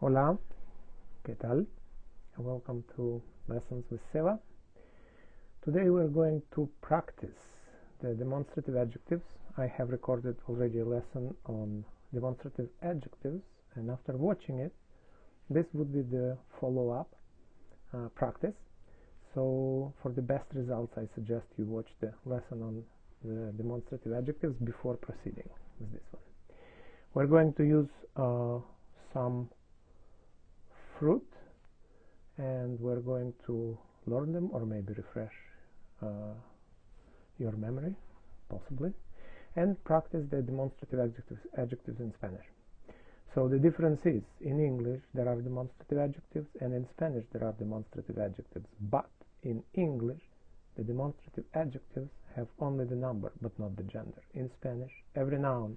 Hola, ¿qué tal? Welcome to Lessons with Seva. Today we're going to practice the demonstrative adjectives. I have recorded already a lesson on demonstrative adjectives, and after watching it, this would be the follow-up practice. So for the best results, I suggest you watch the lesson on the demonstrative adjectives before proceeding with this one. We're going to use some fruit, and we're going to learn them or maybe refresh your memory, possibly, and practice the demonstrative adjectives in Spanish. So the difference is, in English there are demonstrative adjectives, and in Spanish there are demonstrative adjectives, but in English the demonstrative adjectives have only the number but not the gender. In Spanish every noun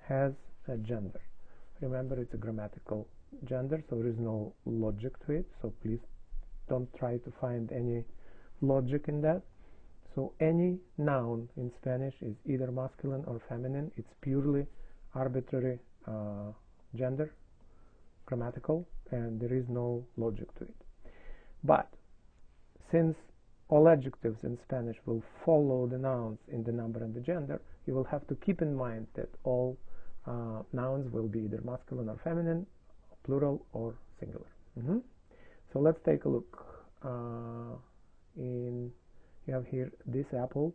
has a gender. Remember, it's a grammatical gender, so there is no logic to it, so please don't try to find any logic in that. So any noun in Spanish is either masculine or feminine. It's purely arbitrary gender, grammatical, and there is no logic to it. But since all adjectives in Spanish will follow the nouns in the number and the gender, you will have to keep in mind that all nouns will be either masculine or feminine, plural or singular. So let's take a look. You have here this apple,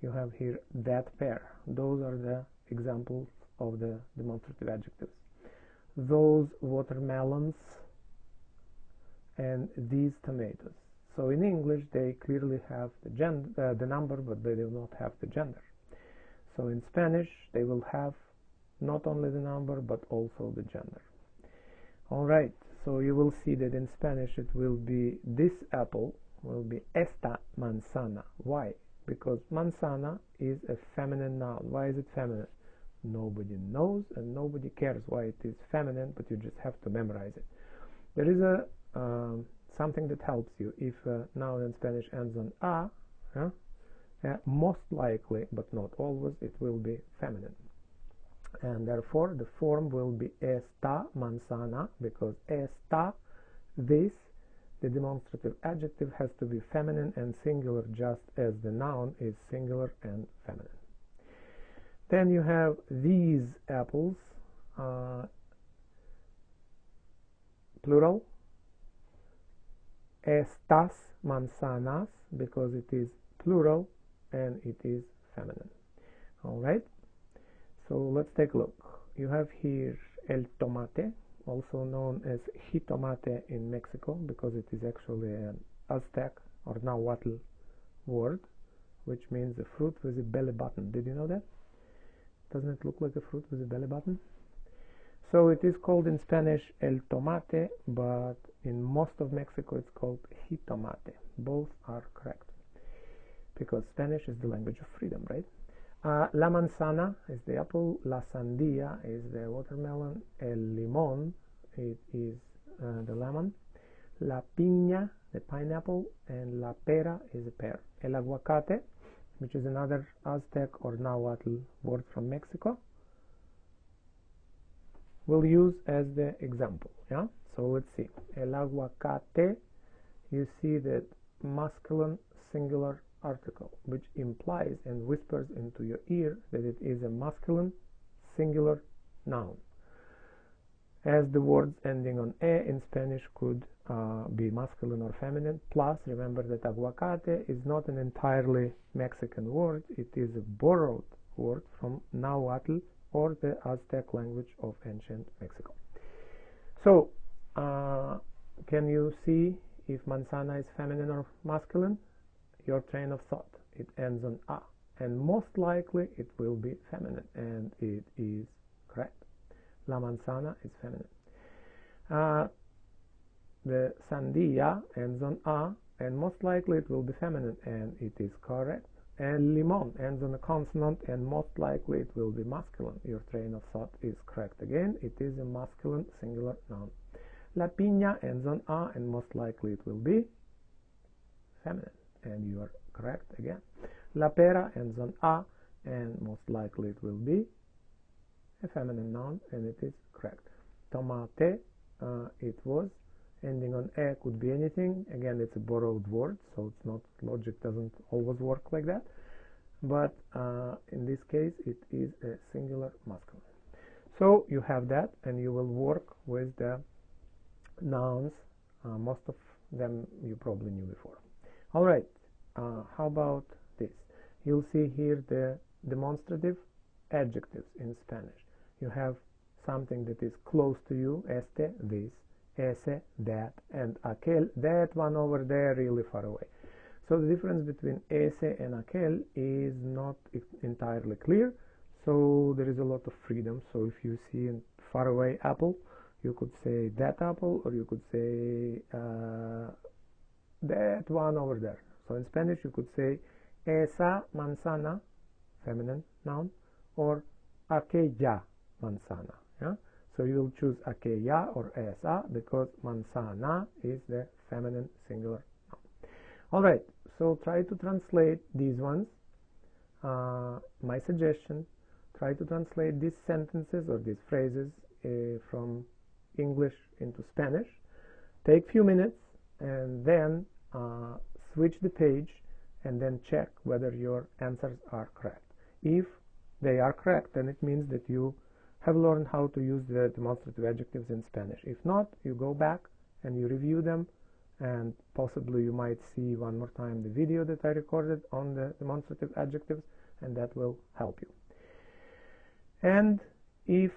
you have here that pear. Those are the examples of the demonstrative adjectives. Those watermelons and these tomatoes. So in English they clearly have the number, but they do not have the gender. So in Spanish they will have not only the number but also the gender. Alright, so you will see that in Spanish it will be this apple will be esta manzana. Why? Because manzana is a feminine noun. Why is it feminine? Nobody knows and nobody cares why it is feminine, but you just have to memorize it. There is a something that helps you. If a noun in Spanish ends on a, most likely, but not always, it will be feminine. And therefore the form will be esta manzana, because esta, this, the demonstrative adjective has to be feminine and singular, just as the noun is singular and feminine. Then you have these apples, plural, estas manzanas, because it is plural and it is feminine. Alright, so let's take a look. You have here el tomate, also known as jitomate in Mexico, because it is actually an Aztec or Nahuatl word, which means a fruit with a belly button. Did you know that? Doesn't it look like a fruit with a belly button? So it is called in Spanish el tomate, but in most of Mexico it's called jitomate. Both are correct, because Spanish is the language of freedom, right? La manzana is the apple, la sandía is the watermelon, el limón, it is the lemon, la piña, the pineapple, and la pera is a pear. El aguacate, which is another Aztec or Nahuatl word from Mexico, we'll use as the example. Yeah, so let's see. El aguacate, you see that masculine singular article, which implies and whispers into your ear that it is a masculine singular noun, as the words ending on a in Spanish could be masculine or feminine. Plus, remember that aguacate is not an entirely Mexican word, it is a borrowed word from Nahuatl or the Aztec language of ancient Mexico. So can you see if manzana is feminine or masculine? Your train of thought, it ends on a, and most likely it will be feminine, and it is correct. La manzana is feminine. The sandía ends on a, and most likely it will be feminine, and it is correct. And limón ends on a consonant, and most likely it will be masculine. Your train of thought is correct again, it is a masculine singular noun. La piña ends on a, and most likely it will be feminine, and you are correct again. La pera ends on a, and most likely it will be a feminine noun, and it is correct. Tomate it was. Ending on "e" could be anything. Again, it's a borrowed word, so it's not, logic doesn't always work like that. But in this case, it is a singular masculine. So you have that, and you will work with the nouns. Most of them you probably knew before. All right, how about this? You'll see here the demonstrative adjectives in Spanish. You have something that is close to you, este, this, ese, that, and aquel, that one over there really far away. So the difference between ese and aquel is not entirely clear, so there is a lot of freedom. So if you see a far away apple, you could say that apple, or you could say that one over there. So in Spanish you could say esa manzana, feminine noun, or aquella manzana. Yeah? So you will choose aquella or esa because manzana is the feminine singular noun. All right, so try to translate these ones. My suggestion, try to translate these sentences or these phrases from English into Spanish. Take few minutes and then switch the page and then check whether your answers are correct. If they are correct, then it means that you have learned how to use the demonstrative adjectives in Spanish. If not, you go back and you review them, and possibly you might see one more time the video that I recorded on the demonstrative adjectives, and that will help you. And if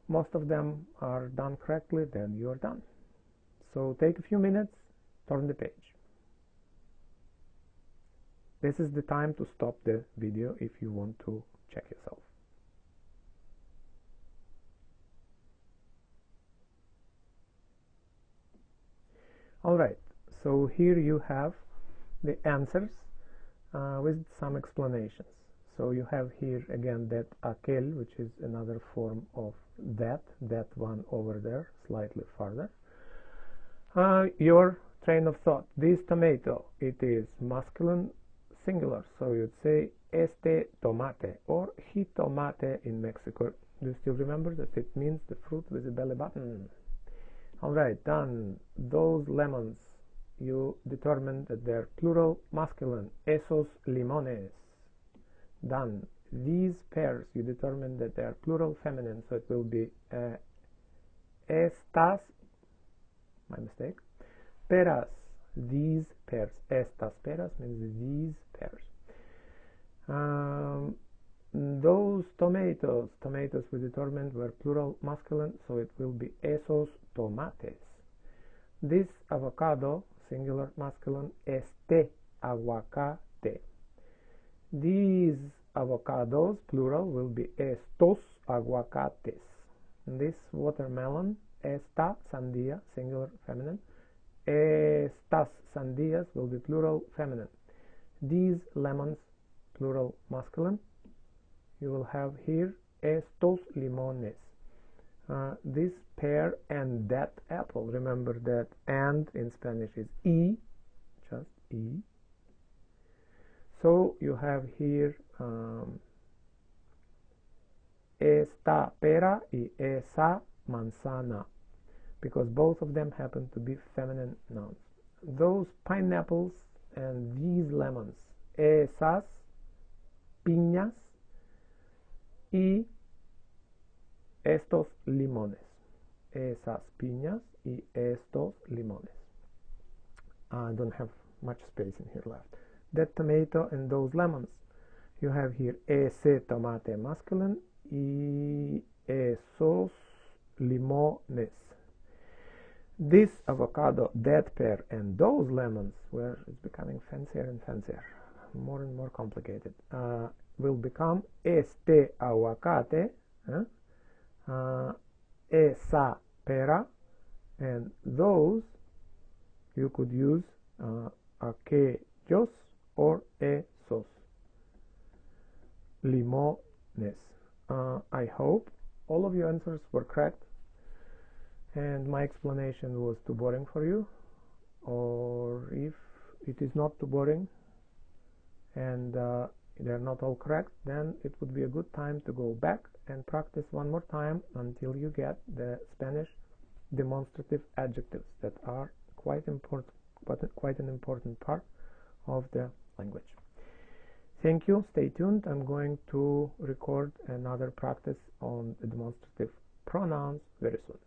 most of them are done correctly, then you are done. So take a few minutes, turn the page. This is the time to stop the video if you want to check yourself. All right, so here you have the answers with some explanations. So you have here again that aquel, which is another form of that one over there, slightly farther. Your train of thought, this tomato, it is masculine singular, so you'd say este tomate or jitomate in Mexico. Do you still remember that it means the fruit with a belly button? All right, done. Those lemons, you determined that they're plural masculine, esos limones. Done. These pears, you determined that they are plural feminine, so it will be estas, my mistake, peras, these pears. Estas peras means these pears. Those tomatoes we determined were plural masculine, so it will be esos tomates. This avocado, singular masculine, este aguacate. These avocados, plural, will be estos aguacates. This watermelon, esta sandía, singular feminine. Estas sandías will be plural feminine. These lemons, plural masculine. You will have here estos limones. This pear and that apple. Remember that "and" in Spanish is "y", just "y". So you have here esta pera y esa manzana, because both of them happen to be feminine nouns. Those pineapples and these lemons, esas piñas y estos limones. Esas piñas y estos limones. I don't have much space in here left. That tomato and those lemons. You have here ese tomate masculine y esos limones. This avocado, that pear, and those lemons, where it's becoming fancier and fancier, more and more complicated, will become este aguacate, esa pera, and those you could use aquellos or esos limones. I hope all of your answers were correct and my explanation was too boring for you, or if it is not too boring and they're not all correct, then it would be a good time to go back and practice one more time until you get the Spanish demonstrative adjectives that are quite an important part of the language. Thank you. Stay tuned. I'm going to record another practice on the demonstrative pronouns very soon.